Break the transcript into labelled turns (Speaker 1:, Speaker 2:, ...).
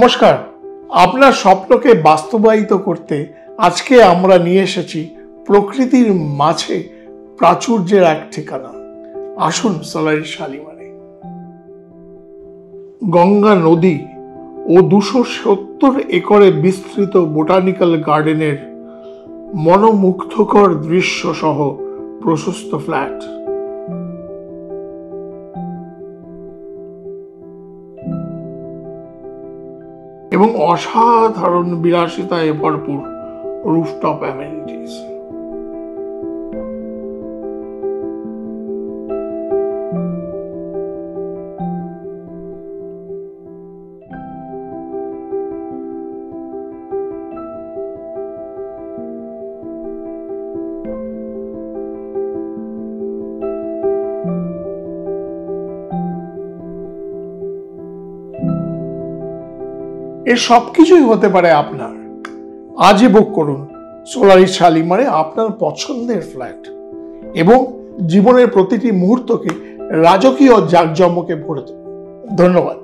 Speaker 1: নমস্কার, আপনার স্বপ্নকে বাস্তবায়িত করতে আজকে আমরা নিয়ে এসেছি প্রকৃতির মাঝে প্রাচুর্যের এক ঠিকানা। আসুন সোলারি শালিমারে। গঙ্গা নদী ও 270 একরে বিস্তৃত বোটানিক্যাল গার্ডেনের মনোমুগ্ধকর দৃশ্য সহ প্রশস্ত ফ্ল্যাট, এবং অসাধারণ বিলাসিতায় ভরপুর রুফটপ অ্যামেনিটিস। এর সবকিছুই হতে পারে আপনার। আজই বুক করুন সোলারি শালিমারে আপনার পছন্দের ফ্ল্যাট এবং জীবনের প্রতিটি মুহূর্তকে রাজকীয় জাঁকজমকে ভরে তুলুন। ধন্যবাদ।